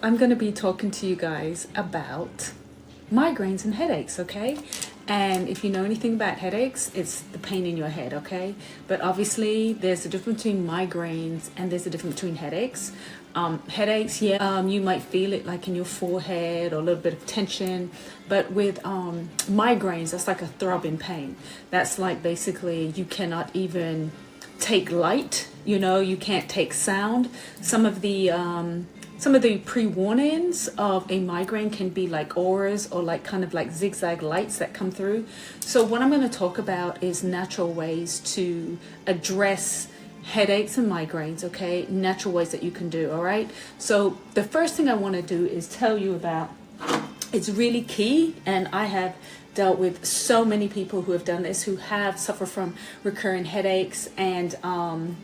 I'm going to be talking to you guys about migraines and headaches, okay? And if you know anything about headaches, it's the pain in your head, okay? But obviously, there's a difference between migraines and there's a difference between headaches. Headaches, yeah, you might feel it like in your forehead or a little bit of tension. But with migraines, that's like a throbbing pain. That's like basically you cannot even take light, you can't take sound. Some of the pre-warnings of a migraine can be like auras or like kind of like zigzag lights that come through. So what I'm going to talk about is natural ways to address headaches and migraines, okay? Natural ways that you can do, all right? So the first thing I want to do is tell you about, it's really key, and I have dealt with so many people who have done this, who have suffered from recurrent headaches and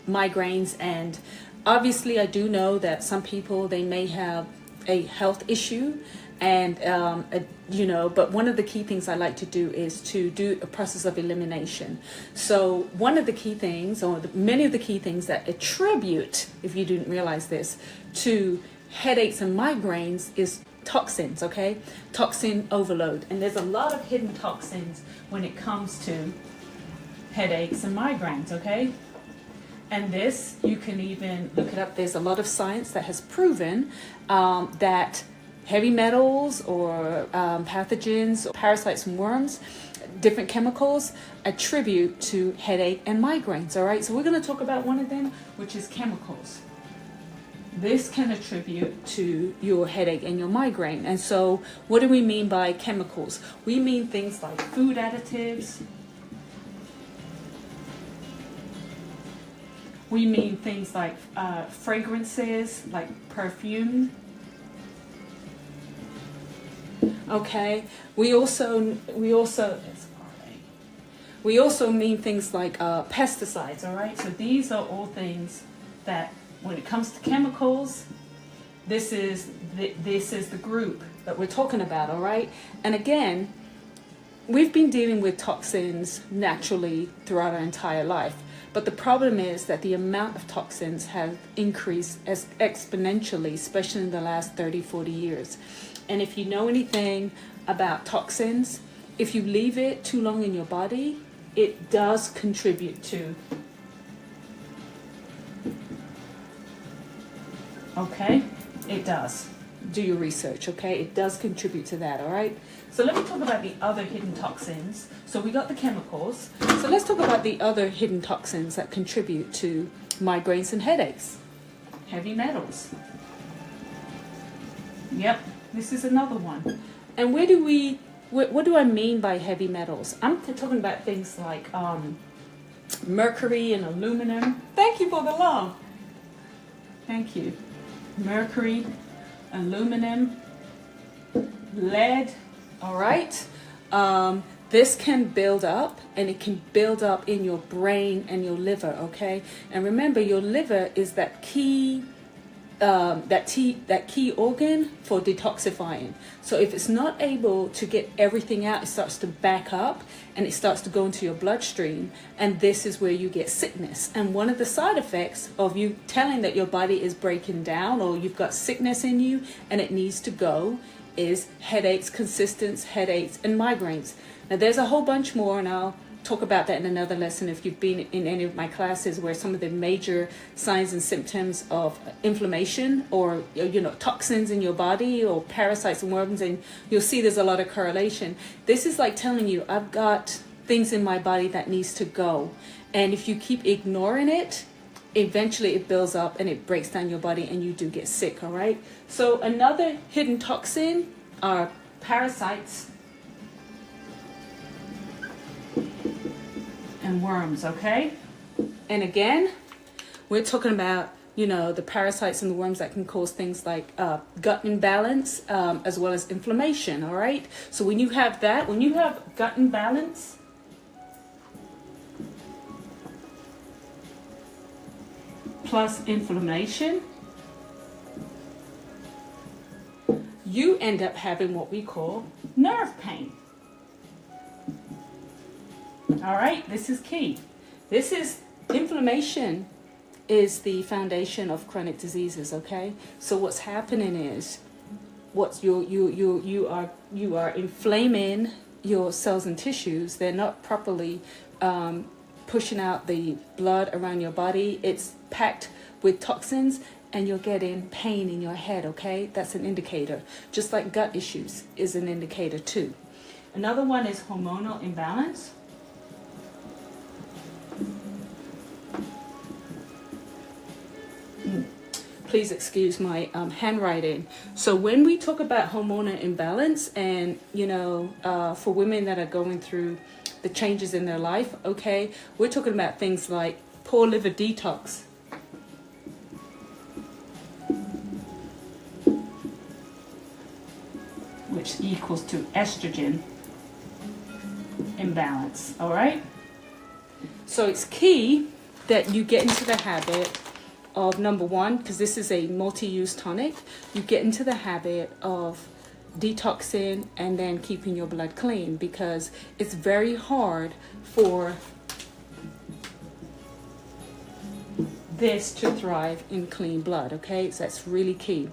migraines. And obviously I do know that some people, they may have a health issue, and but one of the key things I like to do is to do a process of elimination. So one of the key things, or many of the key things that attribute, if you didn't realize this, to headaches and migraines is toxins, okay? Toxin overload. And there's a lot of hidden toxins when it comes to headaches and migraines, okay? And this, you can even look it up. There's a lot of science that has proven that heavy metals or pathogens, or parasites and worms, different chemicals attribute to headache and migraines, all right? So we're going to talk about one of them, which is chemicals. This can attribute to your headache and your migraine. And so what do we mean by chemicals? We mean things like food additives. We mean things like fragrances, like perfume. Okay. We also mean things like pesticides. All right. So these are all things that, when it comes to chemicals, this is the group that we're talking about. All right. And again, we've been dealing with toxins naturally throughout our entire life. But the problem is that the amount of toxins have increased exponentially, especially in the last 30, 40 years. And if you know anything about toxins, if you leave it too long in your body, it does contribute to, okay? It does. Do your research, okay? It does contribute to that, all right? So let me talk about the other hidden toxins. So we got the chemicals. So let's talk about the other hidden toxins that contribute to migraines and headaches. Heavy metals. Yep, this is another one. And what do I mean by heavy metals? I'm talking about things like mercury and aluminum. Thank you for the love. Thank you. Mercury, aluminum, lead, all right? This can build up, and it can build up in your brain and your liver, okay? And remember, your liver is that key organ for detoxifying. So if it's not able to get everything out, it starts to back up and it starts to go into your bloodstream, and this is where you get sickness. And one of the side effects of you telling that your body is breaking down, or you've got sickness in you and it needs to go, is headaches, consistent headaches, and migraines. Now there's a whole bunch more, and I'll talk about that in another lesson if you've been in any of my classes, where some of the major signs and symptoms of inflammation, or toxins in your body, or parasites and worms, and you'll see there's a lot of correlation. This is like telling you, I've got things in my body that needs to go, and if you keep ignoring it, eventually it builds up and it breaks down your body and you do get sick, all right? So another hidden toxin are parasites and worms, okay? And again, we're talking about, the parasites and the worms that can cause things like gut imbalance, as well as inflammation, all right? So when you have gut imbalance, plus inflammation, you end up having what we call nerve pain. All right, this is key. Inflammation is the foundation of chronic diseases, okay? So what's happening is what's you are inflaming your cells and tissues. They're not properly pushing out the blood around your body. It's packed with toxins, and you're getting pain in your head. Okay, that's an indicator. Just like gut issues is an indicator too. Another one is hormonal imbalance. Please excuse my handwriting. So when we talk about hormonal imbalance, and for women that are going through the changes in their life, okay, we're talking about things like poor liver detox, which equals to estrogen imbalance. All right, so it's key that you get into the habit of, number one, because this is a multi-use tonic, you get into the habit of detoxing and then keeping your blood clean, because it's very hard for this to thrive in clean blood. Okay, so that's really key.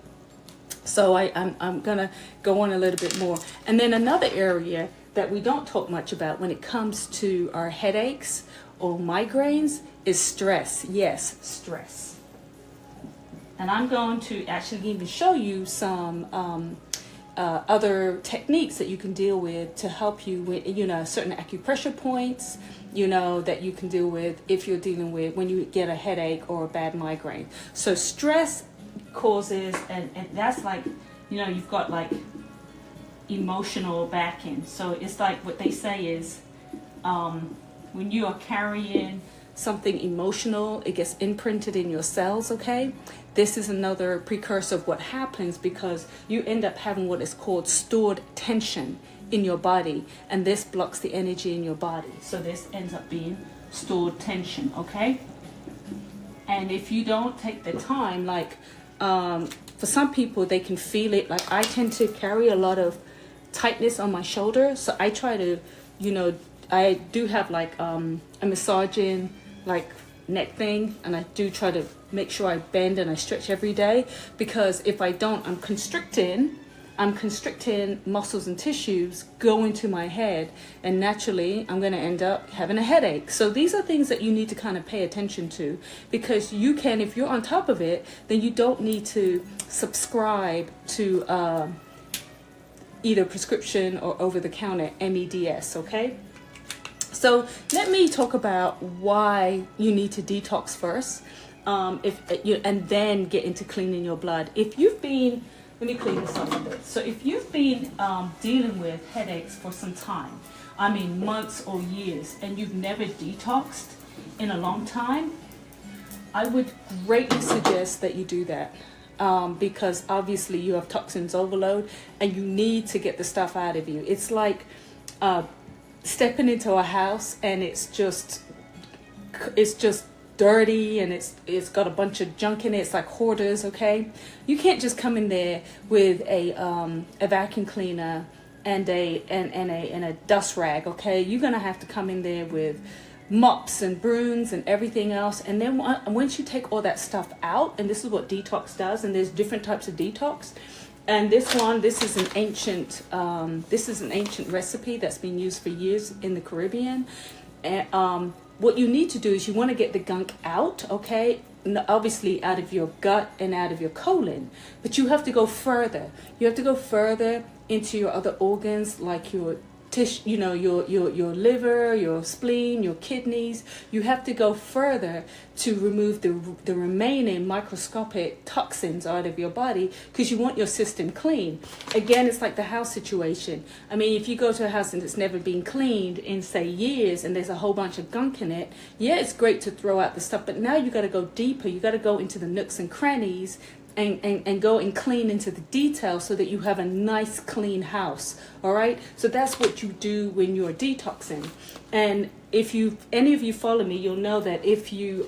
So I'm gonna go on a little bit more. And then another area that we don't talk much about when it comes to our headaches or migraines is stress. Yes, stress. And I'm going to actually even show you some other techniques that you can deal with to help you with, certain acupressure points, that you can deal with if you're dealing with when you get a headache or a bad migraine. So stress causes, and that's like, you've got like emotional backing. So it's like what they say is when you are carrying something emotional, it gets imprinted in your cells. Okay, this is another precursor of what happens, because you end up having what is called stored tension in your body, and this blocks the energy in your body. So this ends up being stored tension. Okay, and if you don't take the time, like for some people, they can feel it. Like I tend to carry a lot of tightness on my shoulder, so I try to, I do have like a massaging like neck thing, and I do try to make sure I bend and I stretch every day, because if I don't, I'm constricting muscles and tissues going to my head, and naturally I'm going to end up having a headache. So these are things that you need to kind of pay attention to, because you can, if you're on top of it, then you don't need to subscribe to either prescription or over-the-counter MEDS. Okay, so let me talk about why you need to detox first, and then get into cleaning your blood. If you've been, let me clean this up a bit. So if you've been dealing with headaches for some time, I mean months or years, and you've never detoxed in a long time, I would greatly suggest that you do that. Because obviously you have toxins overload, and you need to get the stuff out of you. It's like stepping into a house and it's just dirty, and it's got a bunch of junk in it. It's like hoarders. Okay, you can't just come in there with a vacuum cleaner and a dust rag. Okay, you're gonna have to come in there with mops and brooms and everything else. And then once you take all that stuff out, and this is what detox does, and there's different types of detox, and this is an ancient recipe that's been used for years in the Caribbean. And what you need to do is you want to get the gunk out, okay, obviously out of your gut and out of your colon, but you have to go further. You have to go further into your other organs, like your tissue, your liver, your spleen, your kidneys. You have to go further to remove the remaining microscopic toxins out of your body, because you want your system clean. Again, it's like the house situation. I mean, if you go to a house and it's never been cleaned in, say, years, and there's a whole bunch of gunk in it, yeah, it's great to throw out the stuff, but now you got to go deeper. You got to go into the nooks and crannies and go and clean into the details, so that you have a nice clean house. All right, so that's what you do when you're detoxing. And if any of you follow me, you'll know that if you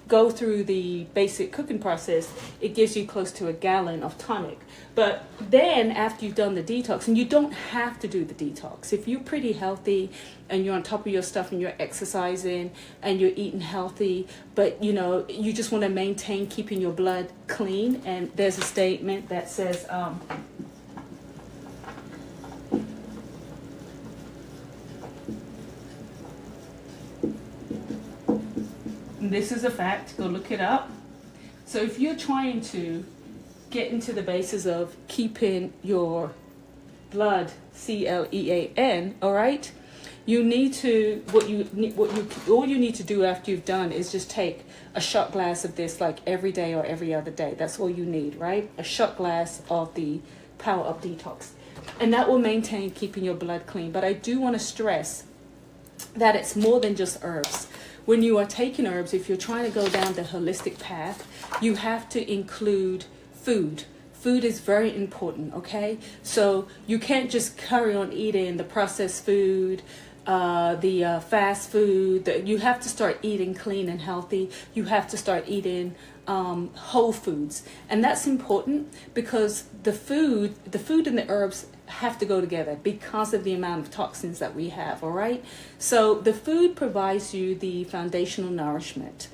go through the basic cooking process, it gives you close to a gallon of tonic. But then after you've done the detox, and you don't have to do the detox, if you're pretty healthy and you're on top of your stuff and you're exercising and you're eating healthy, but you just want to maintain keeping your blood clean, and there's a statement that says this is a fact, go look it up. So if you're trying to get into the basis of keeping your blood, CLEAN, all right, you need to, all you need to do after you've done is just take a shot glass of this like every day or every other day. That's all you need, right? A shot glass of the PowrrUp Detox. And that will maintain keeping your blood clean. But I do want to stress that it's more than just herbs. When you are taking herbs, if you're trying to go down the holistic path, you have to include food. Food is very important, okay? So you can't just carry on eating the processed food, the fast food. You have to start eating clean and healthy. You have to start eating whole foods. And that's important because the food and the herbs have to go together because of the amount of toxins that we have, all right? So the food provides you the foundational nourishment.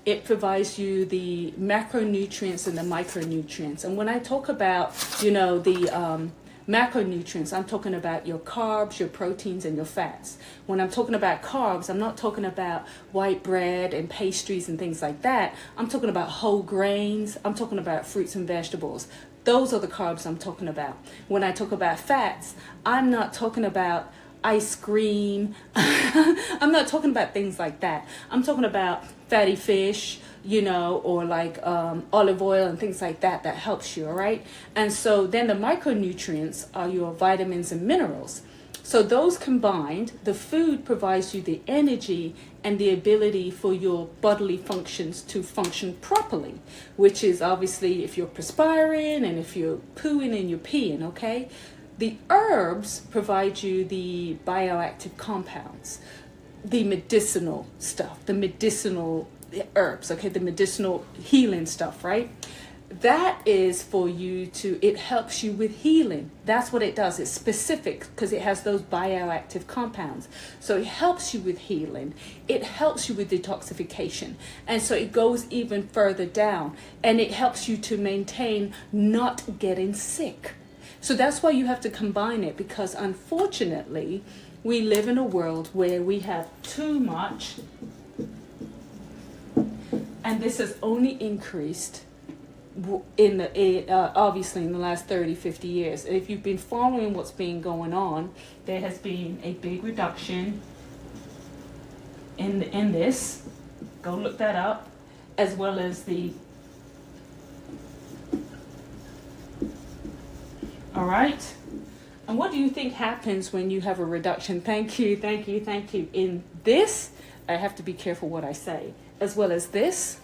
It provides you the macronutrients and the micronutrients. And when I talk about, the macronutrients, I'm talking about your carbs, your proteins, and your fats. When I'm talking about carbs, I'm not talking about white bread and pastries and things like that. I'm talking about whole grains. I'm talking about fruits and vegetables. Those are the carbs I'm talking about. When I talk about fats, I'm not talking about ice cream. I'm not talking about things like that. I'm talking about fatty fish, or like olive oil and things like that helps you, all right? And so then the micronutrients are your vitamins and minerals. So those combined, the food provides you the energy and the ability for your bodily functions to function properly, which is obviously if you're perspiring and if you're pooing and you're peeing, okay? The herbs provide you the bioactive compounds, the medicinal stuff, the medicinal herbs, okay, the medicinal healing stuff, right? That is for you it helps you with healing. That's what it does. It's specific because it has those bioactive compounds. So it helps you with healing. It helps you with detoxification. And so it goes even further down and it helps you to maintain not getting sick. So that's why you have to combine it, because unfortunately, we live in a world where we have too much, and this has only increased obviously in the last 30, 50 years. And if you've been following what's been going on, there has been a big reduction in this. Go look that up, as well as the all right. And what do you think happens when you have a reduction? Thank you. In this, I have to be careful what I say, as well as this.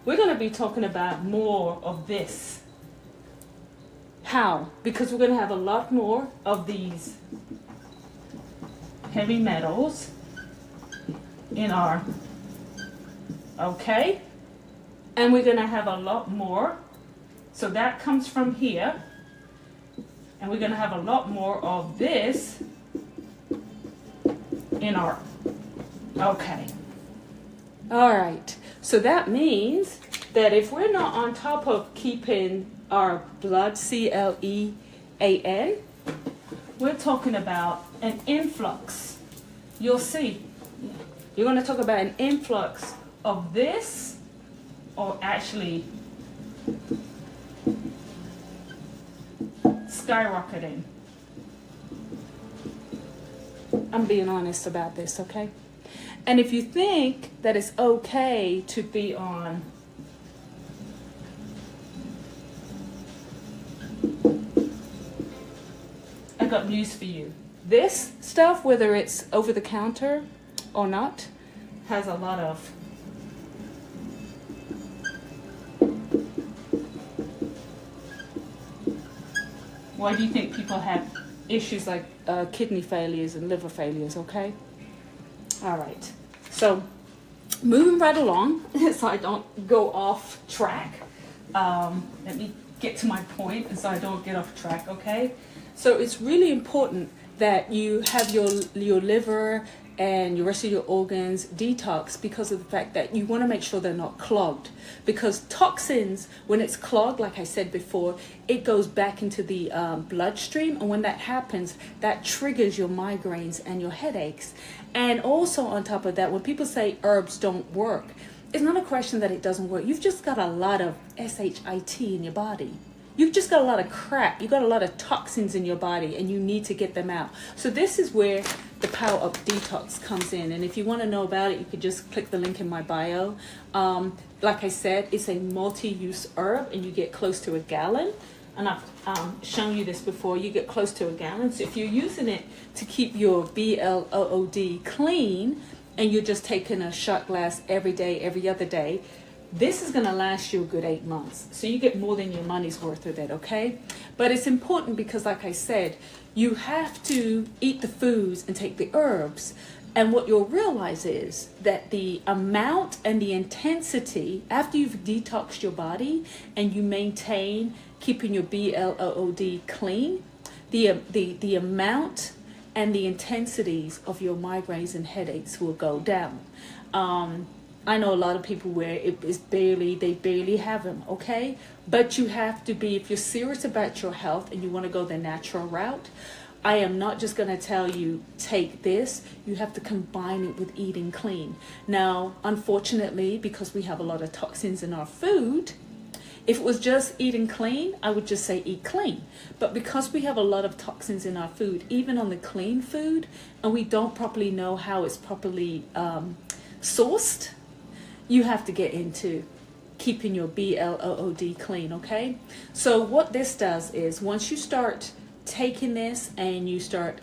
We're going to be talking about more of this. How? Because we're going to have a lot more of these heavy metals in our, okay? And we're going to have a lot more. So that comes from here. And we're going to have a lot more of this in our, okay. All right. So that means that if we're not on top of keeping our blood, CLEAN, we're talking about an influx. You'll see. You're going to talk about an influx of this, or actually skyrocketing. I'm being honest about this, okay? And if you think that it's okay to be on I got news for you. This stuff, whether it's over the counter or not, has a lot of why do you think people have issues like kidney failures and liver failures, okay? All right. So moving right along so I don't go off track. Let me get to my point so I don't get off track, okay? So it's really important that you have your liver and your rest of your organs detox, because of the fact that you want to make sure they're not clogged. Because toxins, when it's clogged, like I said before, it goes back into the bloodstream. And when that happens, that triggers your migraines and your headaches. And also on top of that, when people say herbs don't work, it's not a question that it doesn't work. You've just got a lot of shit in your body. You've just got a lot of crap. You've got a lot of toxins in your body, and you need to get them out. So this is where the PowrrUp Detox comes in. And if you want to know about it, you could just click the link in my bio. Like I said, it's a multi-use herb, and you get close to a gallon. And I've shown you this before. You get close to a gallon. So if you're using it to keep your blood clean, and you're just taking a shot glass every day, every other day, this is going to last you a good 8 months. So you get more than your money's worth of it, okay? But it's important because, like I said, you have to eat the foods and take the herbs. And what you'll realize is that the amount and the intensity, after you've detoxed your body and you maintain keeping your blood clean, the amount and the intensities of your migraines and headaches will go down. I know a lot of people where they barely have them, okay? But you have to be, if you're serious about your health and you want to go the natural route, I am not just going to tell you, take this. You have to combine it with eating clean. Now, unfortunately, because we have a lot of toxins in our food, if it was just eating clean, I would just say eat clean. But because we have a lot of toxins in our food, even on the clean food, and we don't properly know how it's properly sourced, you have to get into keeping your blood clean, okay? So what this does is, once you start taking this and you start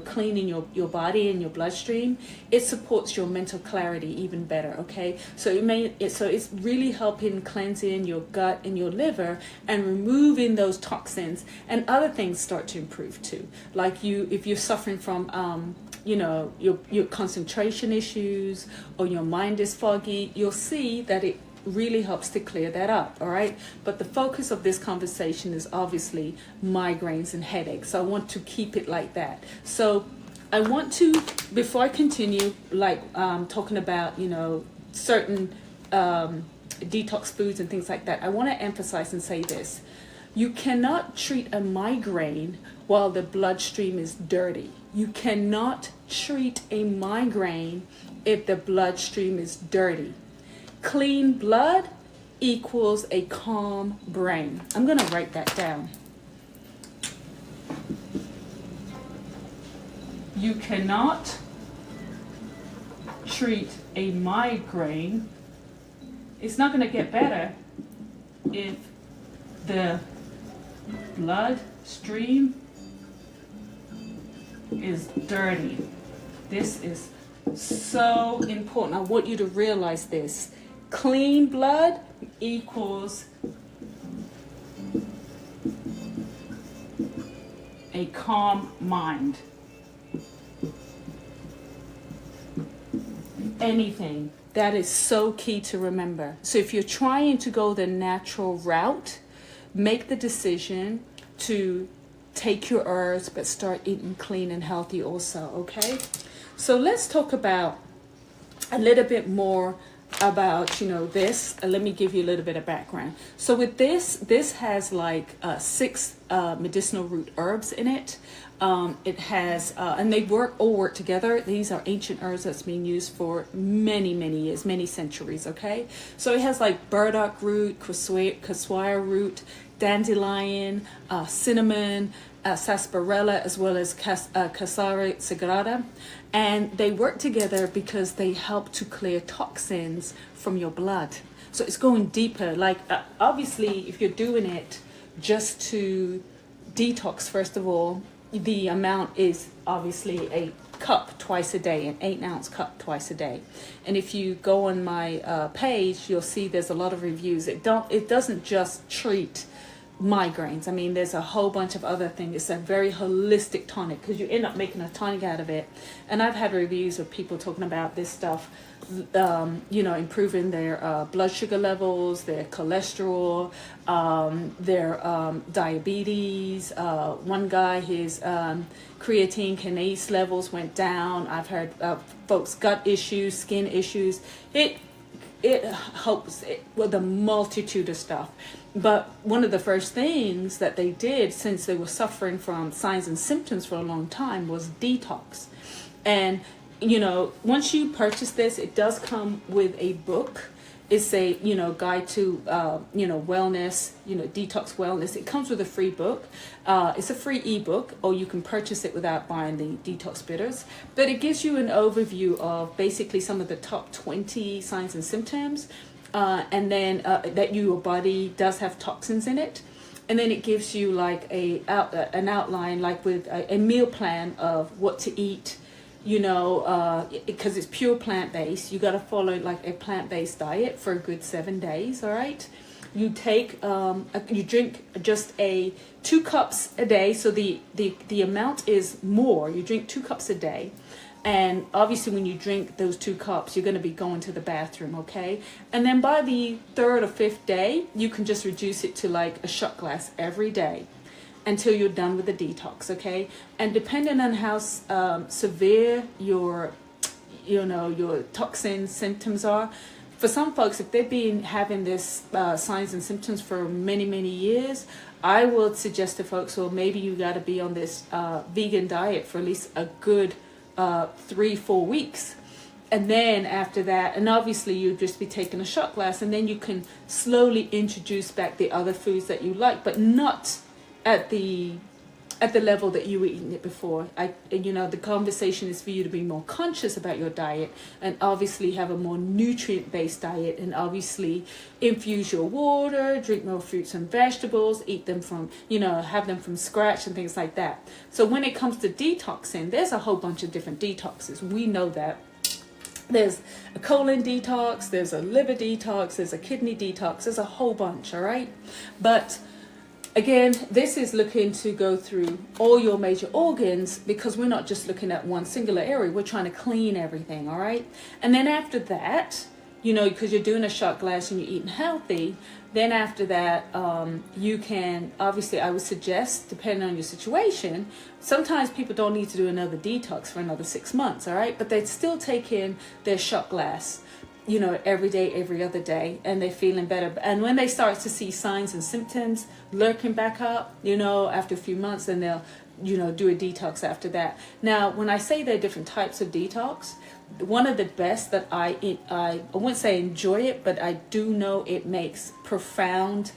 cleaning your body and your bloodstream, it supports your mental clarity even better, okay? So it's really helping cleansing your gut and your liver and removing those toxins, and other things start to improve too. Like if you're suffering from your concentration issues, or your mind is foggy, you'll see that it really helps to clear that up, all right? But the focus of this conversation is obviously migraines and headaches. So I want to keep it like that. So I want to, before I continue, talking about, certain detox foods and things like that, I want to emphasize and say this. You cannot treat a migraine while the bloodstream is dirty. You cannot treat a migraine if the bloodstream is dirty. Clean blood equals a calm brain. I'm going to write that down. You cannot treat a migraine. It's not going to get better if the bloodstream is dirty. This is so important. I want you to realize this. Clean blood equals a calm mind. Anything. That is so key to remember. So if you're trying to go the natural route, make the decision to take your herbs, but start eating clean and healthy also, okay? So let's talk about a little bit more about this. Let me give you a little bit of background. So with this has like 6 medicinal root herbs in it. It has and they all work together. These are ancient herbs that's been used for many years, many centuries, okay? So it has like burdock root, cassia root, dandelion, cinnamon, sarsaparilla, as well as cassia sagrada. And they work together because they help to clear toxins from your blood. So it's going deeper. Like obviously, if you're doing it just to detox, first of all, the amount is obviously a cup twice a day, an 8-ounce cup twice a day. And if you go on my page, you'll see there's a lot of reviews. It doesn't just treat migraines. I mean, there's a whole bunch of other things. It's a very holistic tonic because you end up making a tonic out of it. And I've had reviews of people talking about this stuff, improving their blood sugar levels, their cholesterol, their diabetes. One guy, his creatine kinase levels went down. I've heard folks' gut issues, skin issues. It helps with a multitude of stuff. But one of the first things that they did, since they were suffering from signs and symptoms for a long time, was detox. And you know, once you purchase this, it does come with a book. It's a, you know, guide to, you know, wellness, you know, detox wellness. It comes with a free book. It's a free ebook, or you can purchase it without buying the detox bitters. But it gives you an overview of basically some of the top 20 signs and symptoms, and then that your body does have toxins in it. And then it gives you like an outline, like with a meal plan of what to eat, you know, because it's pure plant-based. You got to follow like a plant-based diet for a good 7 days. All right. You take, you drink just 2 cups a day. So the amount is more. You drink 2 cups a day. And obviously when you drink those 2 cups, you're going to be going to the bathroom. Okay. And then by the 3rd or 5th day, you can just reduce it to like a shot glass every day until you're done with the detox. Okay. And depending on how severe your, you know, your toxin symptoms are, for some folks, if they've been having this signs and symptoms for many, many years, I would suggest to folks, well, maybe you got to be on this vegan diet for at least a good 3-4 weeks. And then after that, and obviously you'd just be taking a shot glass, and then you can slowly introduce back the other foods that you like, but not at the level that you were eating it before. You know, the conversation is for you to be more conscious about your diet, and obviously have a more nutrient-based diet, and obviously infuse your water, drink more fruits and vegetables, eat them from, you know, have them from scratch and things like that. So when it comes to detoxing, there's a whole bunch of different detoxes. We know that. There's a colon detox, there's a liver detox, there's a kidney detox, there's a whole bunch, all right? But again, this is looking to go through all your major organs, because we're not just looking at one singular area. We're trying to clean everything, all right? And then after that, you know, because you're doing a shot glass and you're eating healthy, then after that, you can, obviously, I would suggest, depending on your situation, sometimes people don't need to do another detox for another 6 months, all right? But they're still taking their shot glass, you know, every day, every other day, and they're feeling better. And when they start to see signs and symptoms lurking back up, you know, after a few months, then they'll, you know, do a detox after that. Now, when I say there are different types of detox, one of the best that I wouldn't say enjoy it, but I do know it makes profound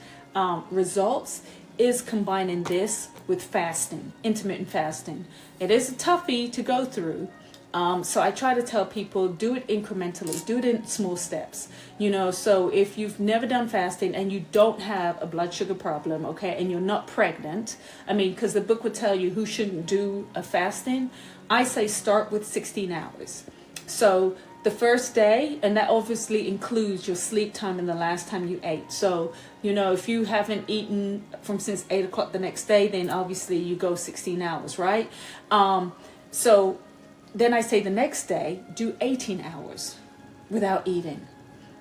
results, is combining this with fasting, intermittent fasting. It is a toughie to go through. So I try to tell people, do it incrementally, do it in small steps, you know. So if you've never done fasting and you don't have a blood sugar problem, okay, and you're not pregnant, I mean, because the book would tell you who shouldn't do a fasting, I say start with 16 hours. So the first day, and that obviously includes your sleep time and the last time you ate. So, you know, if you haven't eaten from since 8 o'clock the next day, then obviously you go 16 hours, right? So then I say the next day, do 18 hours without eating.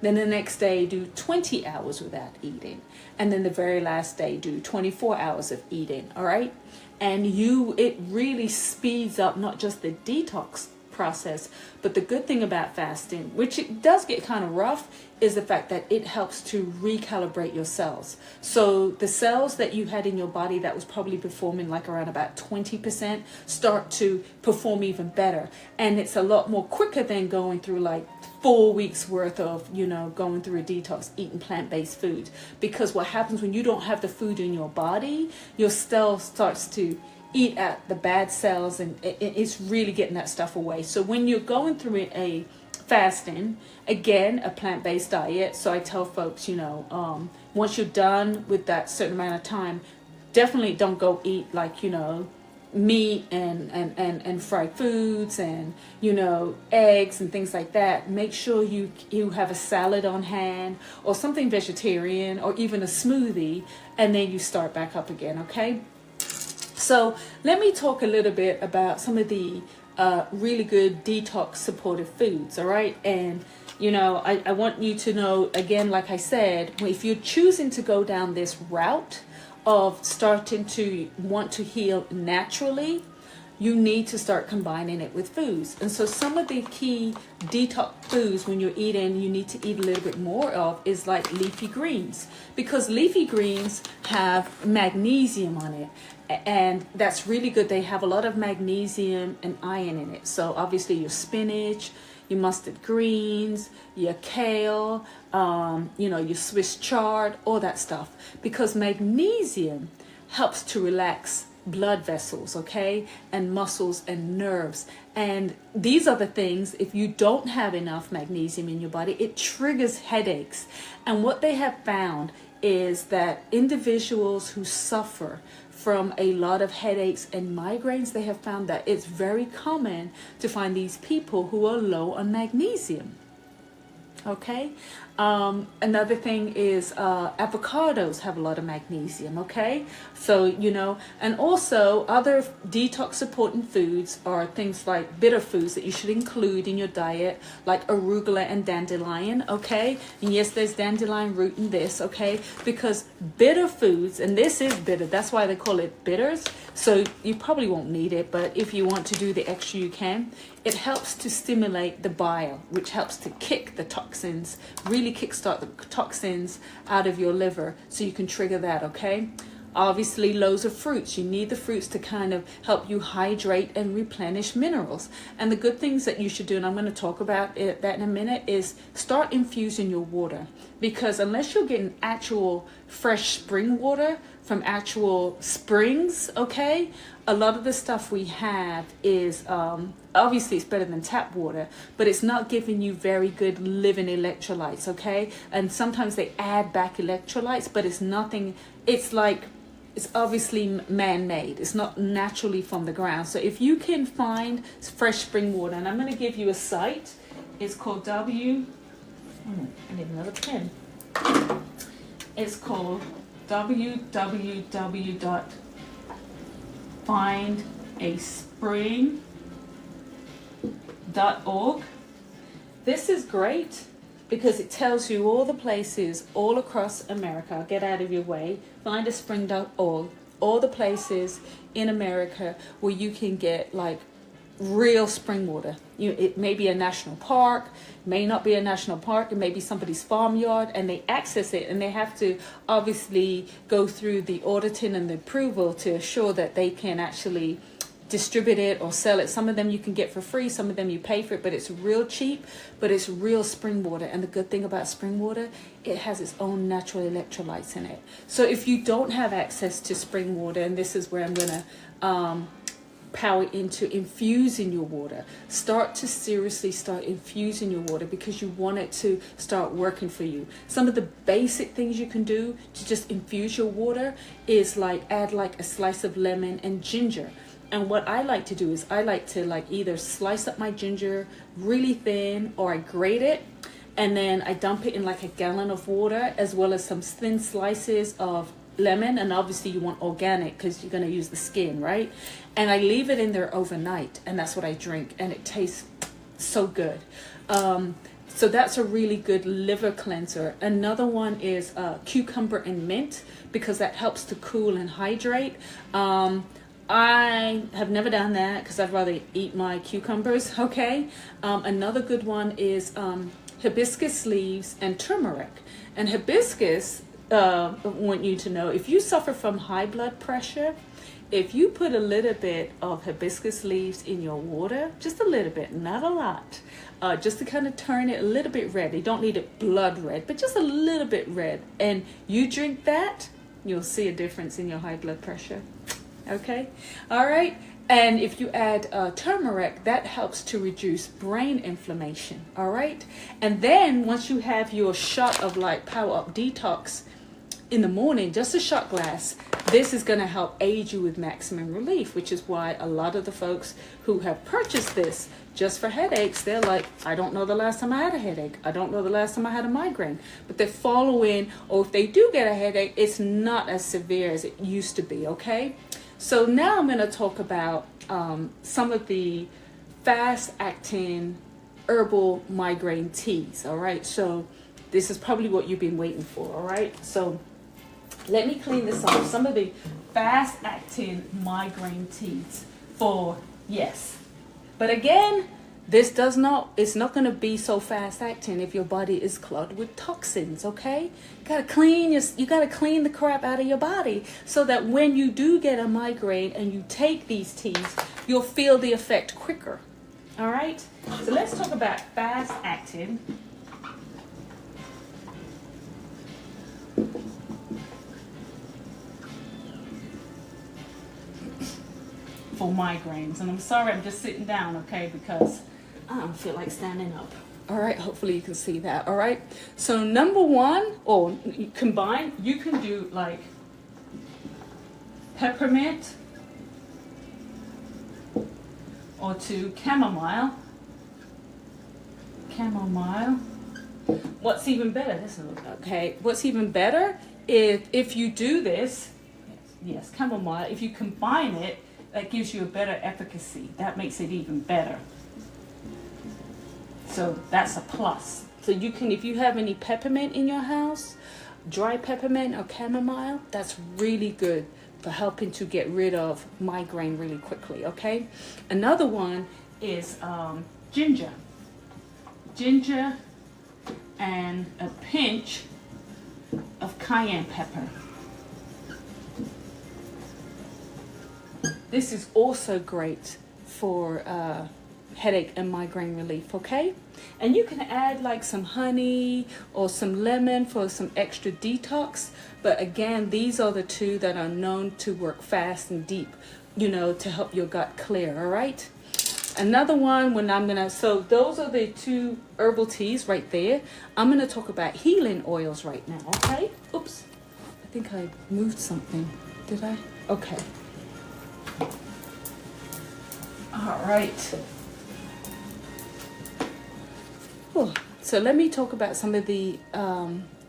Then the next day, do 20 hours without eating. And then the very last day, do 24 hours of eating, all right? And it really speeds up not just the detox process, but the good thing about fasting, which it does get kind of rough, is the fact that it helps to recalibrate your cells. So the cells that you had in your body that was probably performing like around about 20% start to perform even better. And it's a lot more quicker than going through like 4 weeks worth of, you know, going through a detox, eating plant-based food. Because what happens when you don't have the food in your body, your cell starts to eat at the bad cells, and it's really getting that stuff away. So when you're going through a fasting, again, a plant-based diet, so I tell folks, you know, once you're done with that certain amount of time, definitely don't go eat like, you know, meat and fried foods and, you know, eggs and things like that. Make sure you have a salad on hand or something vegetarian, or even a smoothie, and then you start back up again, okay? So let me talk a little bit about some of the really good detox supportive foods, all right? And, you know, I want you to know, again, like I said, if you're choosing to go down this route of starting to want to heal naturally, you need to start combining it with foods. And so some of the key detox foods when you're eating, you need to eat a little bit more of, is like leafy greens, because leafy greens have magnesium on it. and that's really good. They have a lot of magnesium and iron in it. So obviously your spinach, your mustard greens, your kale, your Swiss chard, all that stuff. Because magnesium helps to relax blood vessels, okay, and muscles and nerves. And these are the things, if you don't have enough magnesium in your body, it triggers headaches. And what they have found is that individuals who suffer from a lot of headaches and migraines, they have found that it's very common to find these people who are low on magnesium. Okay. Another thing is avocados have a lot of magnesium. Okay, so and also other detox supporting foods are things like bitter foods that you should include in your diet, like arugula and dandelion. Okay, and yes, there's dandelion root in this. Okay, because bitter foods, and this is bitter, that's why they call it bitters. So you probably won't need it, but if you want to do the extra, you can. It helps to stimulate the bile, which helps to kick the toxins, really kickstart the toxins out of your liver, so you can trigger that. Okay, obviously loads of fruits. You need the fruits to kind of help you hydrate and replenish minerals. And the good things that you should do, and I'm going to talk about that in a minute, is start infusing your water, because unless you're getting actual fresh spring water from actual springs, okay, a lot of the stuff we have is obviously it's better than tap water, but it's not giving you very good living electrolytes. Okay, and sometimes they add back electrolytes, but it's nothing. It's obviously man-made. It's not naturally from the ground. So if you can find fresh spring water, and I'm going to give you a site, it's called I need another pen. It's called www.findaspring.org. This is great because it tells you all the places all across America. Get out of your way. Findaspring.org. All the places in America where you can get like real spring water. It may be a national park, may not be a national park, it may be somebody's farmyard, and they access it, and they have to obviously go through the auditing and the approval to assure that they can actually distribute it or sell it. Some of them you can get for free, some of them you pay for it, but it's real cheap, but it's real spring water. And the good thing about spring water, it has its own natural electrolytes in it. So if you don't have access to spring water, and this is where I'm going to power into infusing your water, seriously start infusing your water, because you want it to start working for you. Some of the basic things you can do to just infuse your water is like add like a slice of lemon and ginger. And what I like to do is I like to like either slice up my ginger really thin, or I grate it, and then I dump it in like a gallon of water, as well as some thin slices of lemon. And obviously you want organic because you're going to use the skin, right? And I leave it in there overnight, and that's what I drink, and it tastes so good. So that's a really good liver cleanser. Another one is cucumber and mint, because that helps to cool and hydrate. I have never done that because I'd rather eat my cucumbers. Okay. Another good one is hibiscus leaves and turmeric. And hibiscus, I want you to know, if you suffer from high blood pressure, if you put a little bit of hibiscus leaves in your water, just a little bit, not a lot, just to kind of turn it a little bit red. You don't need it blood red, but just a little bit red. And you drink that, you'll see a difference in your high blood pressure. Okay. All right. And if you add turmeric, that helps to reduce brain inflammation. All right. And then once you have your shot of like PowrrUp Detox in the morning, just a shot glass, this is going to help aid you with maximum relief, which is why a lot of the folks who have purchased this just for headaches, they're like, I don't know the last time I had a headache. I don't know the last time I had a migraine. But they're following, or if they do get a headache, it's not as severe as it used to be. Okay. So now I'm going to talk about some of the fast-acting herbal migraine teas, all right? So this is probably what you've been waiting for, all right? So let me clean this off. Some of the fast-acting migraine teas for, yes. But again, it's not going to be so fast acting if your body is clogged with toxins, okay? You got to clean the crap out of your body so that when you do get a migraine and you take these teas, you'll feel the effect quicker. All right? So let's talk about fast acting. For migraines. And I'm sorry, I'm just sitting down, okay, because I don't feel like standing up. All right, hopefully you can see that. All right, so number one, or combine, you can do like peppermint or to chamomile. What's even better, okay, what's even better is if you do this, yes, chamomile, if you combine it, that gives you a better efficacy. That makes it even better. So that's a plus. So you can, if you have any peppermint in your house, dry peppermint or chamomile, that's really good for helping to get rid of migraine really quickly, okay? Another one is ginger. Ginger and a pinch of cayenne pepper. This is also great for headache and migraine relief, okay? And you can add like some honey or some lemon for some extra detox. But again, these are the two that are known to work fast and deep, you know, to help your gut clear, all right? Another one, so those are the two herbal teas right there. I'm gonna talk about healing oils right now, okay? Oops, I think I moved something. Did I? Okay. All right. Cool. So let me talk about some of the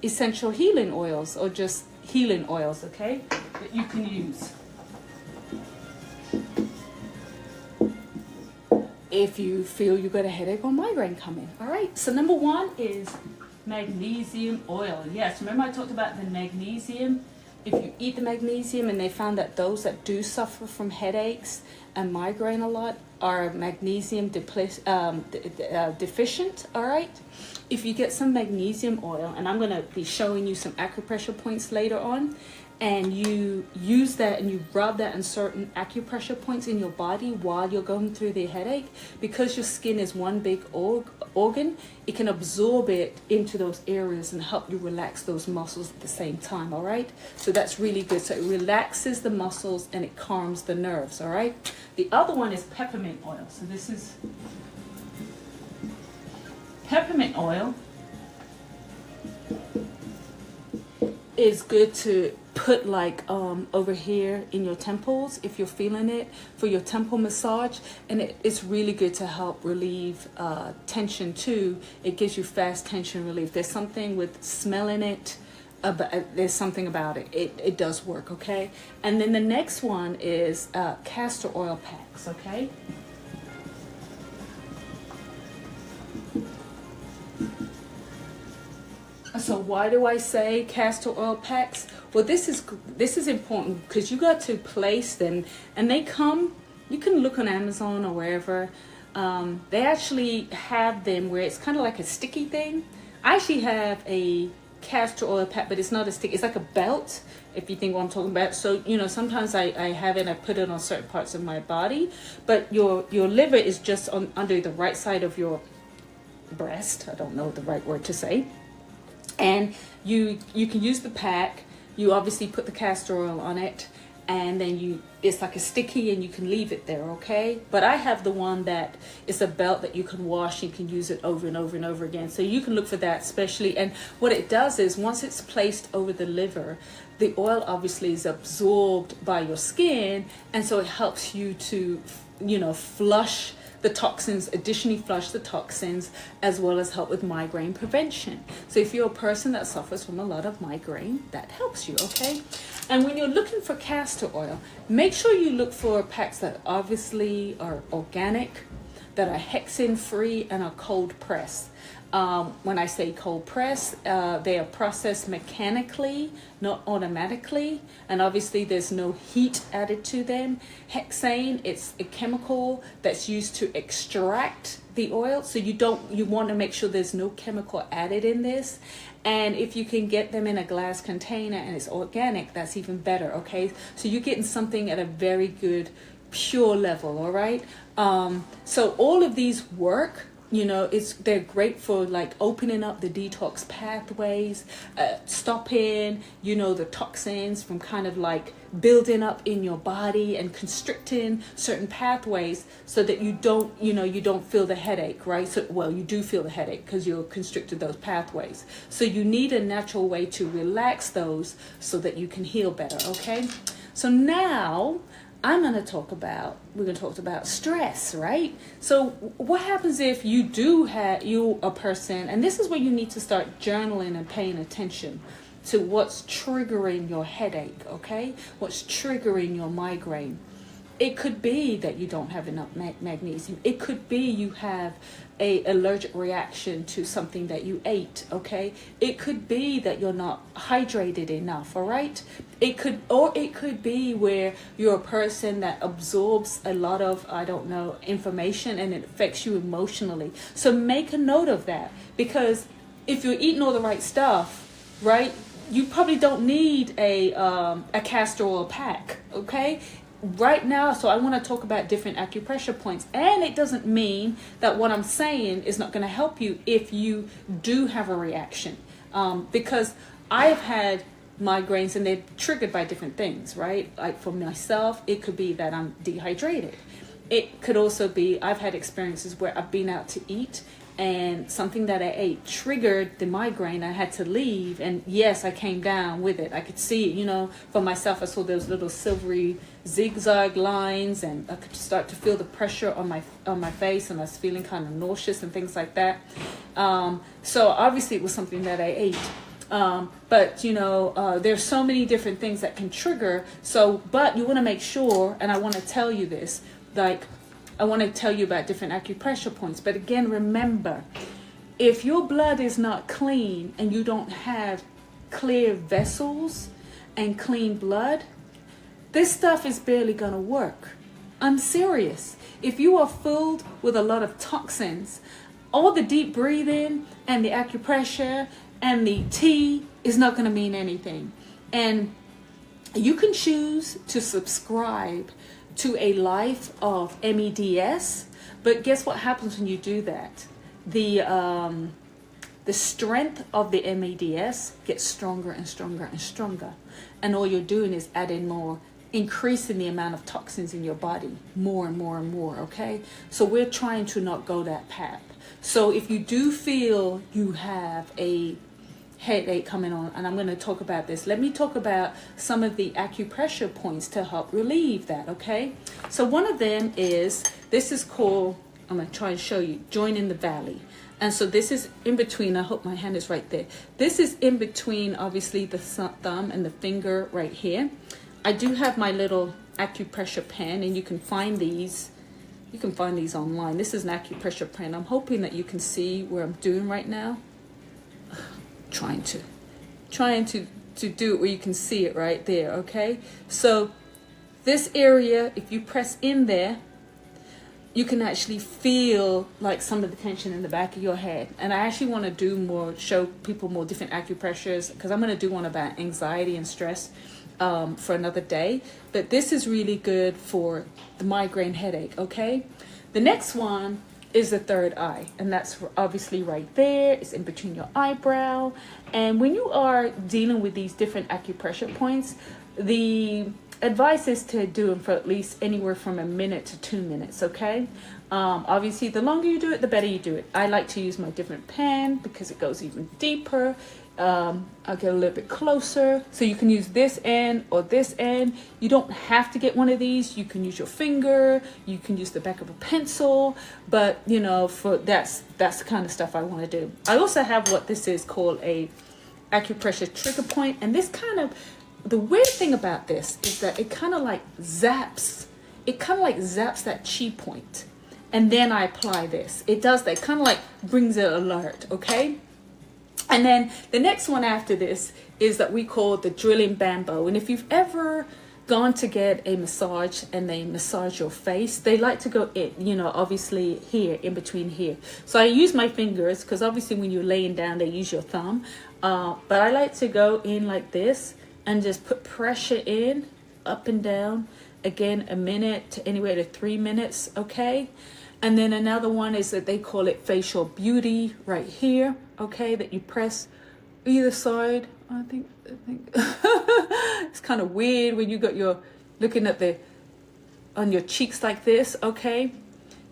essential healing oils, or just healing oils, okay, that you can use if you feel you got a headache or migraine coming. All right. So number one is magnesium oil. Yes, remember I talked about the magnesium. If you eat the magnesium, and they found that those that do suffer from headaches and migraine a lot are magnesium deficient, all right? If you get some magnesium oil, and I'm going to be showing you some acupressure points later on, and you use that and you rub that in certain acupressure points in your body while you're going through the headache, because your skin is one big organ, it can absorb it into those areas and help you relax those muscles at the same time, all right? So that's really good. So it relaxes the muscles and it calms the nerves, all right? The other one is peppermint oil. So this is peppermint oil. Is good to put like over here in your temples if you're feeling it, for your temple massage, and it's really good to help relieve tension too. It gives you fast tension relief. There's something with smelling it, there's something about it. It does work, okay? And then the next one is castor oil packs, okay? So why do I say castor oil packs? Well, this is important because you got to place them, and they come. You can look on Amazon or wherever. They actually have them where it's kind of like a sticky thing. I actually have a castor oil pack, but it's not a stick. It's like a belt, if you think what I'm talking about. So, you know, sometimes I have it, I put it on certain parts of my body, but your liver is just under the right side of your breast. I don't know the right word to say. And you can use the pack. You obviously put the castor oil on it, and then it's like a sticky, and you can leave it there, okay? But I have the one that is a belt that you can wash. You can use it over and over and over again. So you can look for that especially. And what it does is once it's placed over the liver, the oil obviously is absorbed by your skin, and so it helps you to, you know, flush the toxins, additionally flush the toxins, as well as help with migraine prevention. So if you're a person that suffers from a lot of migraine, that helps you, okay? And when you're looking for castor oil, make sure you look for packs that obviously are organic, that are hexane free, and are cold pressed. When I say cold press, they are processed mechanically, not automatically, and obviously there's no heat added to them. Hexane, it's a chemical that's used to extract the oil, so you want to make sure there's no chemical added in this. And if you can get them in a glass container and it's organic, that's even better. Okay, so you're getting something at a very good pure level. All right, so all of these work. They're great for like opening up the detox pathways, stopping, the toxins from kind of like building up in your body and constricting certain pathways so that you don't feel the headache, right? So, well, you do feel the headache because you're constricted those pathways. So you need a natural way to relax those so that you can heal better, okay? So now we're going to talk about stress, right? So what happens if you're a person, and this is where you need to start journaling and paying attention to what's triggering your headache, okay? What's triggering your migraine. It could be that you don't have enough magnesium. It could be you have a allergic reaction to something that you ate, okay? It could be that you're not hydrated enough, all right? It could be where you're a person that absorbs a lot of, information, and it affects you emotionally. So make a note of that, because if you're eating all the right stuff, right, you probably don't need a castor oil pack, okay? Right now, so I want to talk about different acupressure points, and it doesn't mean that what I'm saying is not going to help you if you do have a reaction, because I've had migraines and they're triggered by different things, right? Like for myself, it could be that I'm dehydrated. It could also be I've had experiences where I've been out to eat and something that I ate triggered the migraine. I had to leave, and yes, I came down with it. I could see it, for myself. I saw those little silvery zigzag lines, and I could start to feel the pressure on my face, and I was feeling kind of nauseous and things like that. So obviously it was something that I ate. But there's so many different things that can trigger. But you want to make sure, and I want to tell you this, I want to tell you about different acupressure points. But again, remember, if your blood is not clean and you don't have clear vessels and clean blood, this stuff is barely going to work. I'm serious. If you are filled with a lot of toxins, all the deep breathing and the acupressure and the tea is not going to mean anything. And you can choose to subscribe to a life of MEDS, but guess what happens when you do that? The strength of the MEDS gets stronger and stronger and stronger, and all you're doing is adding more, increasing the amount of toxins in your body more and more and more, okay? So we're trying to not go that path. So if you do feel you have a headache coming on, and I'm going to talk about this, let me talk about some of the acupressure points to help relieve that, okay? So one of them is, this is called, I'm going to try and show you, join in the valley. And so this is in between, I hope my hand is right there. This is in between, obviously, the thumb and the finger right here. I do have my little acupressure pen, and you can find these online. This is an acupressure pen. I'm hoping that you can see where I'm doing right now. Trying to do it where you can see it right there, okay? So this area, if you press in there, you can actually feel like some of the tension in the back of your head. And I actually want to show people more different acupressures, because I'm going to do one about anxiety and stress for another day. But this is really good for the migraine headache, okay? The next one is the third eye, and that's obviously right there. It's in between your eyebrow. And when you are dealing with these different acupressure points, the advice is to do them for at least anywhere from a minute to 2 minutes, okay? Obviously, the longer you do it, the better you do it. I like to use my different pen because it goes even deeper. I'll get a little bit closer. So you can use this end or this end. You don't have to get one of these. You can use your finger. You can use the back of a pencil. But, for that's the kind of stuff I want to do. I also have what this is called a acupressure trigger point. And this the weird thing about this is that it kind of like zaps that chi point. and then I apply this. It does that, kind of like brings it alert, okay? And then the next one after this is that we call the drilling bamboo. And if you've ever gone to get a massage and they massage your face, they like to go in, you know, obviously here, in between here. So I use my fingers because obviously when you're laying down, they use your thumb. But I like to go in like this and just put pressure in, up and down. Again, a minute to anywhere to 3 minutes, okay? And then another one is that they call it facial beauty right here, okay? That you press either side. I think it's kind of weird when you got your, looking at the, on your cheeks like this, okay?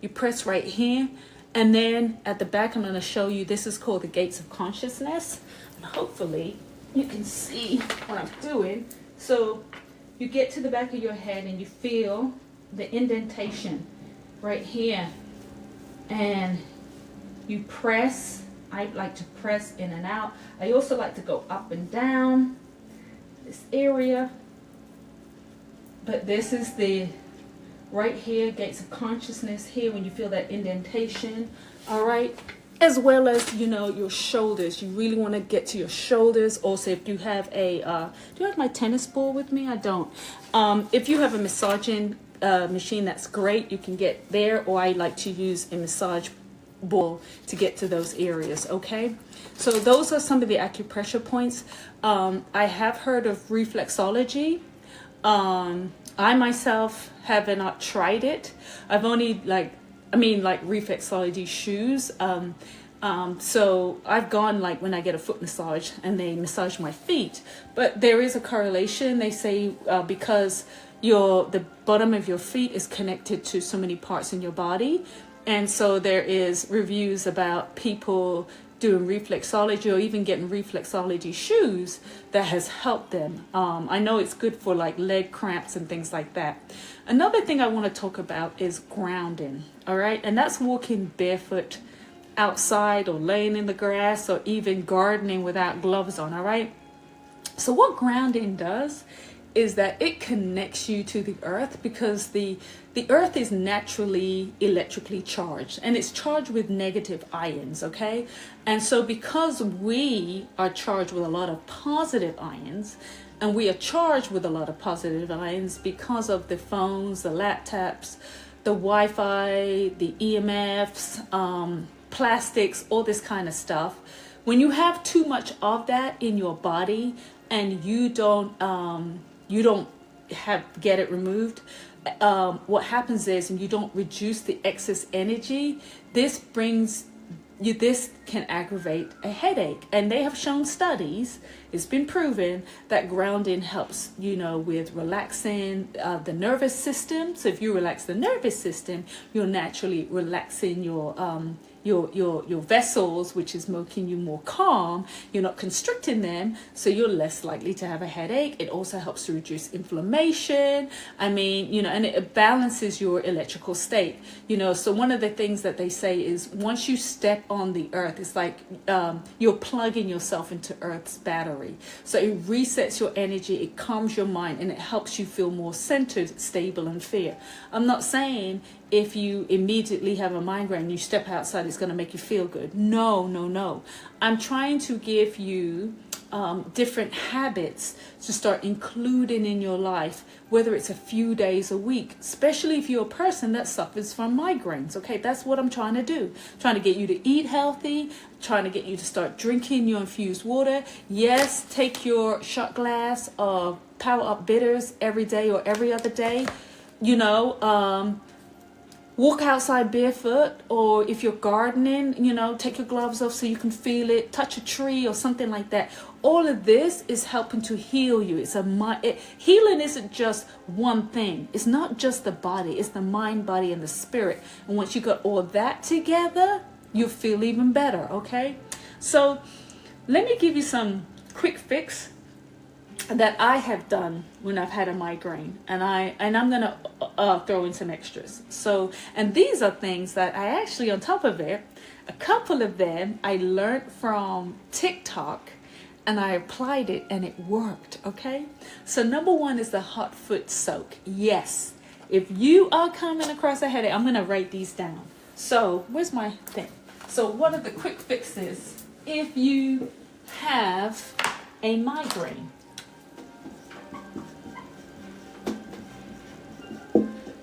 You press right here. And then at the back, I'm going to show you, this is called the gates of consciousness. And hopefully you can see what I'm doing. So you get to the back of your head and you feel the indentation right here. And you press. I like to press in and out. I also like to go up and down this area. But this is the right here, gates of consciousness here, when you feel that indentation, all right? As well as, you know, your shoulders. You really want to get to your shoulders. Also, if you have a, do you have my tennis ball with me? I don't. If you have a massaging machine, that's great. You can get there, or I like to use a massage ball to get to those areas, okay? So those are some of the acupressure points. I have heard of reflexology. I myself have not tried it. I've only like reflexology shoes. So I've gone like when I get a foot massage and they massage my feet, but there is a correlation. They say because the bottom of your feet is connected to so many parts in your body. And so there is reviews about people doing reflexology or even getting reflexology shoes that has helped them. I know it's good for like leg cramps and things like that. Another thing I want to talk about is grounding, all right? And that's walking barefoot outside or laying in the grass or even gardening without gloves on, all right? So what grounding does is that it connects you to the earth, because the earth is naturally electrically charged, and it's charged with negative ions, okay? And so because we are charged with a lot of positive ions, and we are charged with a lot of positive ions because of the phones, the laptops, the Wi-Fi, the EMFs, plastics, all this kind of stuff, when you have too much of that in your body and you don't get it removed, what happens is, and you don't reduce the excess energy, this can aggravate a headache. And they have shown studies, it's been proven that grounding helps, you know, with relaxing the nervous system. So if you relax the nervous system, you're naturally relaxing your vessels, which is making you more calm. You're not constricting them, so you're less likely to have a headache. It also helps to reduce inflammation. I mean, you know, and it balances your electrical state, you know. So one of the things that they say is once you step on the earth, it's like you're plugging yourself into Earth's battery. So it resets your energy, it calms your mind, and it helps you feel more centered, stable, and fair. I'm not saying if you immediately have a migraine, you step outside, it's going to make you feel good. No, no, no. I'm trying to give you different habits to start including in your life, whether it's a few days a week, especially if you're a person that suffers from migraines. Okay, that's what I'm trying to do. Trying to get you to eat healthy, trying to get you to start drinking your infused water. Yes, take your shot glass of PowrrUp bitters every day or every other day. You know, walk outside barefoot, or if you're gardening, you know, take your gloves off so you can feel it, touch a tree or something like that. All of this is helping to heal you. Healing isn't just one thing. It's not just the body, it's the mind, body, and the spirit. And once you got all that together, you'll feel even better, okay? So let me give you some quick fix that I have done when I've had a migraine, and I'm gonna throw in some extras. So, and these are things that I actually, on top of it, a couple of them I learned from TikTok, and I applied it and it worked, okay? So number one is the hot foot soak. Yes, if you are coming across a headache, I'm going to write these down. So where's my thing? So what are the quick fixes if you have a migraine?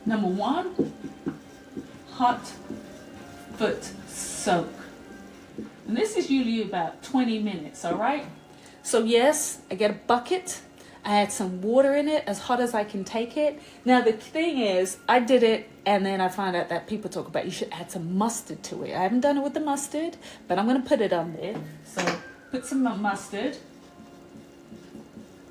Number one, hot foot soak. And this is usually about 20 minutes, all right? So yes, I get a bucket. I add some water in it, as hot as I can take it. Now the thing is, I did it and then I found out that people talk about you should add some mustard to it. I haven't done it with the mustard, but I'm gonna put it on there. So put some mustard.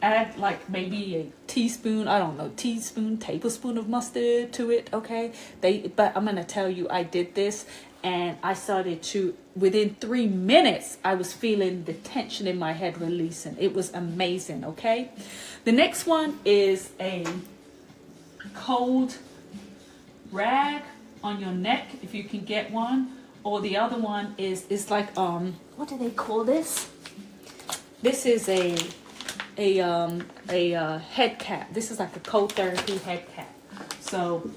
Add like maybe a teaspoon, I don't know, tablespoon of mustard to it, okay? But I'm gonna tell you, I did this and I started to, within 3 minutes, I was feeling the tension in my head releasing. It was amazing, okay? The next one is a cold rag on your neck, if you can get one. Or the other one is like, what do they call this? This is a head cap. This is like a cold therapy head cap. So,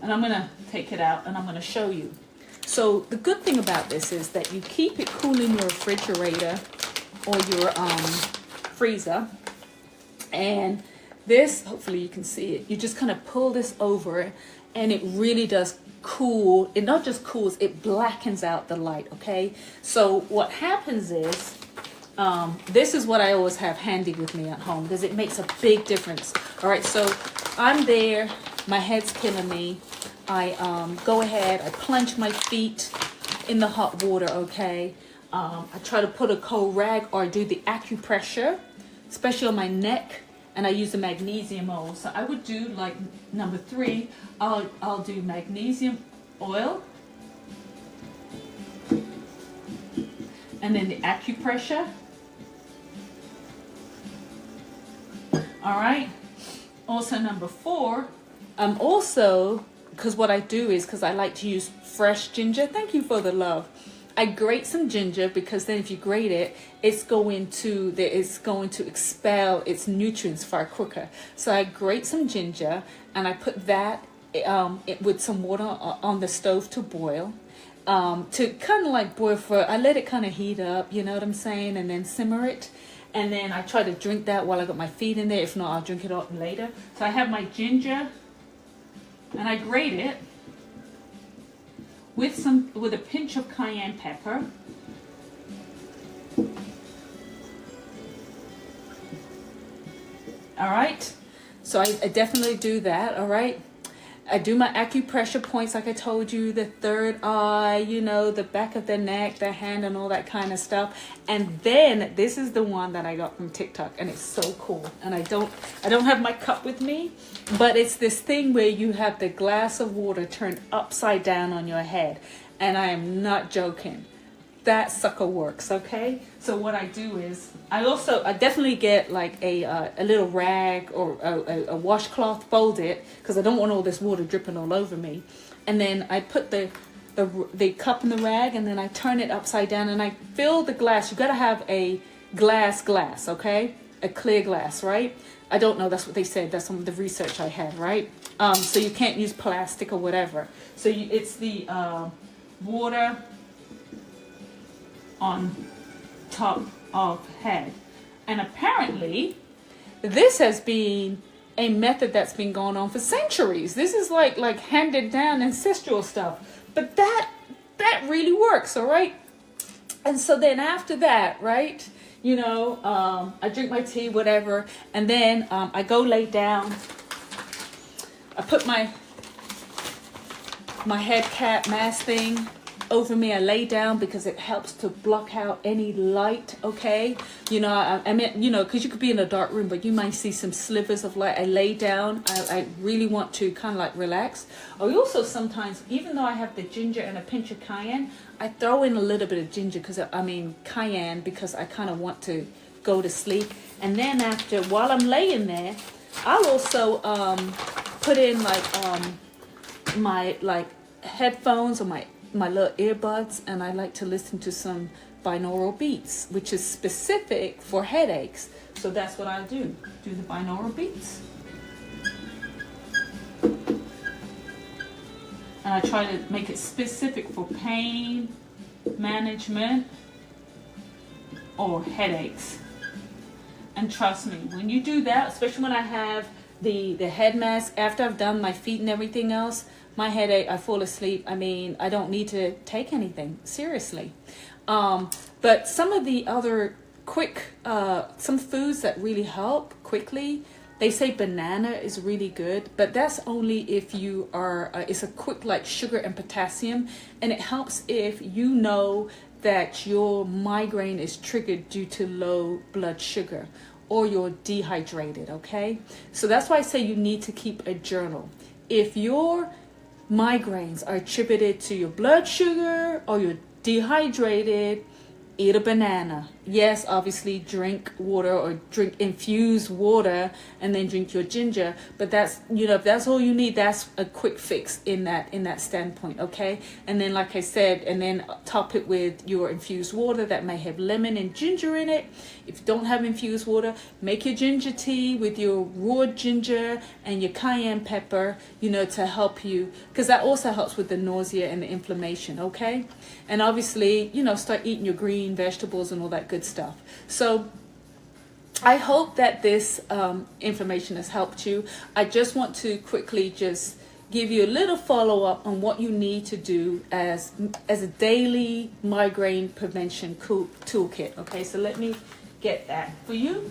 and I'm gonna take it out and I'm gonna show you. So the good thing about this is that you keep it cool in your refrigerator or your freezer. And this, hopefully you can see it, you just kind of pull this over and it really does cool. It not just cools, it blackens out the light, okay? So what happens is, this is what I always have handy with me at home because it makes a big difference. All right, so I'm there, my head's killing me. I go ahead, I plunge my feet in the hot water, okay? I try to put a cold rag or do the acupressure, especially on my neck, and I use the magnesium oil. So I would do like number 3, I'll do magnesium oil, and then the acupressure. All right. Also number 4, I'm also, because what I do is, because I like to use fresh ginger. Thank you for the love. I grate some ginger because then if you grate it, it's going to expel its nutrients far quicker. So I grate some ginger and I put that with some water on the stove to boil. To kind of like boil I let it kind of heat up, you know what I'm saying, and then simmer it. And then I try to drink that while I got my feet in there. If not, I'll drink it up later. So I have my ginger and I grate it with a pinch of cayenne pepper. All right. So I definitely do that. All right. I do my acupressure points like I told you, the third eye, you know, the back of the neck, the hand, and all that kind of stuff. And then this is the one that I got from TikTok, and it's so cool. And I don't have my cup with me, but it's this thing where you have the glass of water turned upside down on your head, and I am not joking. That sucker works, okay? So what I do is, I definitely get like a little rag or a washcloth, fold it, because I don't want all this water dripping all over me. And then I put the cup in the rag, and then I turn it upside down, and I fill the glass. You gotta have a glass, okay? A clear glass, right? I don't know, that's what they said. That's some of the research I had, right? So you can't use plastic or whatever. So it's the water on top of head. And apparently this has been a method that's been going on for centuries. This is like handed down ancestral stuff, but that really works. All right. And so then after that, right, you know, I drink my tea, whatever, and then I go lay down. I put my head cap mask thing over me. I lay down because it helps to block out any light, okay? You know, I mean, you know, because you could be in a dark room, but you might see some slivers of light. I lay down. I really want to kind of like relax. I also sometimes, even though I have the ginger and a pinch of cayenne, I throw in a little bit of ginger cayenne, because I kind of want to go to sleep. And then after, while I'm laying there, I'll also put in my headphones or my little earbuds, and I like to listen to some binaural beats, which is specific for headaches. So that's what I do the binaural beats. And I try to make it specific for pain management or headaches. And trust me, when you do that, especially when I have the head mask, after I've done my feet and everything else, my headache, I fall asleep. I mean, I don't need to take anything, seriously. But some of the other some foods that really help quickly, they say banana is really good, but that's only if you are, it's a quick like sugar and potassium, and it helps if you know that your migraine is triggered due to low blood sugar or you're dehydrated, okay? So that's why I say you need to keep a journal. If your migraines are attributed to your blood sugar or you're dehydrated, eat a banana. Yes, obviously drink water or drink infused water and then drink your ginger, but that's, you know, if that's all you need, that's a quick fix in that standpoint, okay? And then like I said, and then top it with your infused water that may have lemon and ginger in it. If you don't have infused water, make your ginger tea with your raw ginger and your cayenne pepper, you know, to help you, because that also helps with the nausea and the inflammation, okay? And obviously, you know, start eating your green vegetables and all that good stuff. So I hope that this information has helped you. I just want to quickly just give you a little follow-up on what you need to do as a daily migraine prevention toolkit. Okay, so let me get that for you.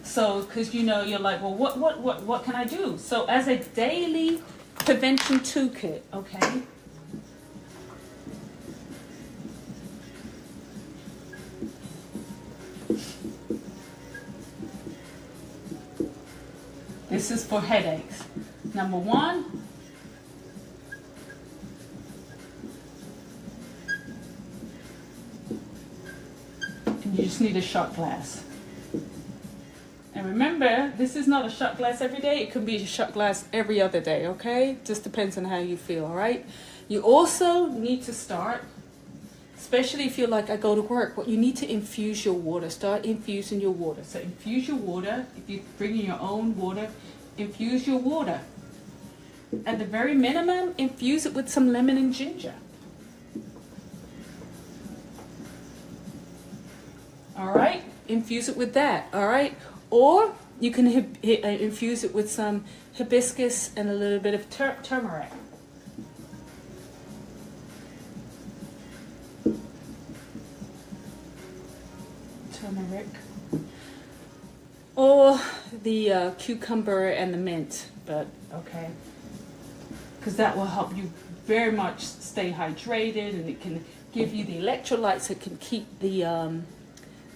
So because you know, you're like, well, what can I do? So as a daily prevention toolkit, okay, this is for headaches. Number one, and you just need a shot glass. And remember, this is not a shot glass every day. It could be a shot glass every other day, okay? Just depends on how you feel, all right? You also need to start, especially if you're like, I go to work, well, you need to infuse your water. Start infusing your water. So infuse your water. If you're bringing your own water, infuse your water. At the very minimum, infuse it with some lemon and ginger. All right? Infuse it with that, all right? Or you can infuse it with some hibiscus and a little bit of turmeric. Turmeric. Or the cucumber and the mint, but okay. Because that will help you very much stay hydrated, and it can give you the electrolytes that can keep the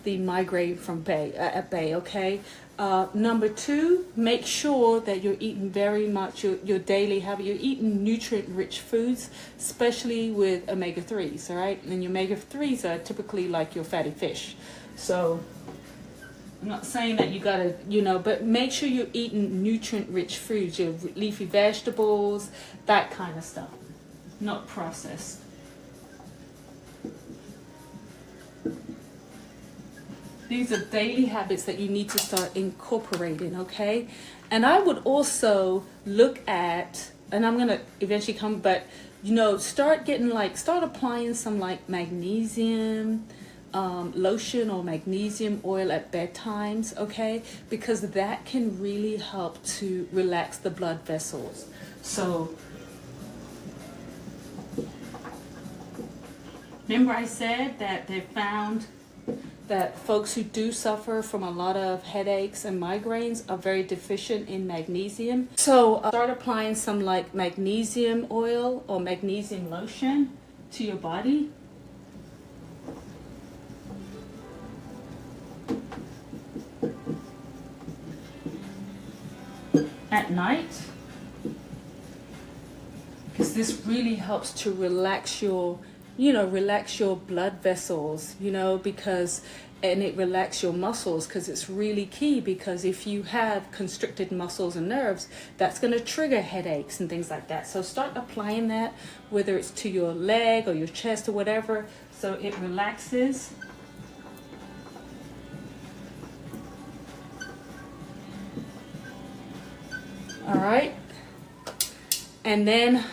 migraine from at bay, okay? Number two, make sure that you're eating very much your daily habit. You're eating nutrient-rich foods, especially with omega-3s, all right? And your omega-3s are typically like your fatty fish. So I'm not saying that you gotta, you know, but make sure you're eating nutrient-rich foods, your leafy vegetables, that kind of stuff, not processed. These are daily habits that you need to start incorporating, okay? And I would also look at, and I'm gonna eventually come, but you know, start applying some like magnesium lotion or magnesium oil at bedtimes, okay? Because that can really help to relax the blood vessels. So remember I said that they found that folks who do suffer from a lot of headaches and migraines are very deficient in magnesium. So start applying some like magnesium oil or magnesium lotion to your body. At night, because this really helps to relax your blood vessels, you know, and it relax your muscles, because it's really key, because if you have constricted muscles and nerves, that's going to trigger headaches and things like that. So start applying that, whether it's to your leg or your chest or whatever, so it relaxes. All right. And then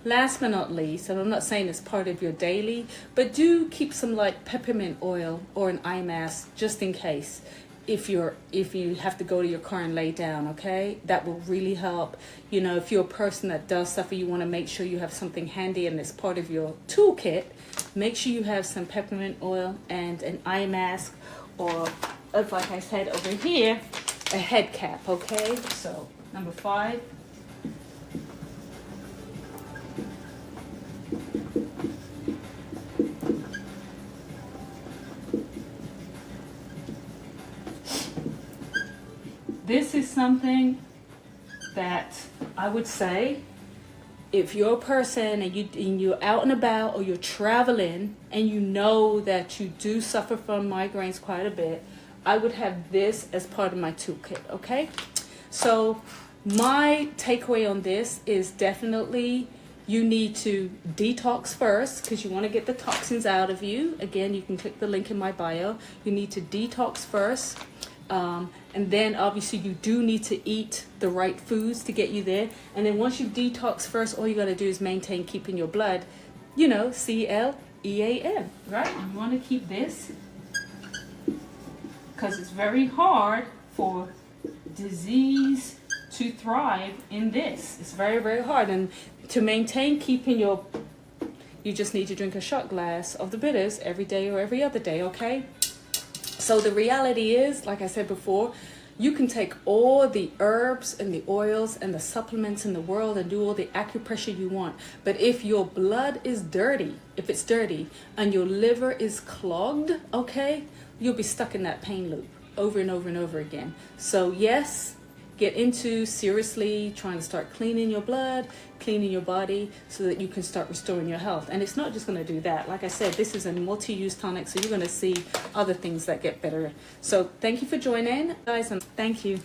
last but not least, and I'm not saying it's part of your daily, but do keep some like peppermint oil or an eye mask just in case if you have to go to your car and lay down, okay? That will really help. You know, if you're a person that does suffer, you want to make sure you have something handy and it's part of your toolkit. Make sure you have some peppermint oil and an eye mask, or like I said over here, a head cap, okay? So number 5. This is something that I would say, if you're a person and you're out and about or you're traveling and you know that you do suffer from migraines quite a bit, I would have this as part of my toolkit, okay? So my takeaway on this is definitely you need to detox first because you want to get the toxins out of you. Again, you can click the link in my bio. You need to detox first. And then obviously you do need to eat the right foods to get you there. And then once you detox first, all you got to do is maintain keeping your blood, you know, CLEAM, right? You want to keep this because it's very hard for disease to thrive in this. It's very, very hard. And to maintain keeping your, you just need to drink a shot glass of the bitters every day or every other day, okay? So the reality is, like I said before, you can take all the herbs and the oils and the supplements in the world and do all the acupressure you want. But if your blood is dirty, if it's dirty and your liver is clogged, okay, you'll be stuck in that pain loop over and over and over again. So yes, get into seriously trying to start cleaning your blood, cleaning your body so that you can start restoring your health. And it's not just going to do that. Like I said, this is a multi-use tonic, so you're going to see other things that get better. So thank you for joining, guys, and thank you.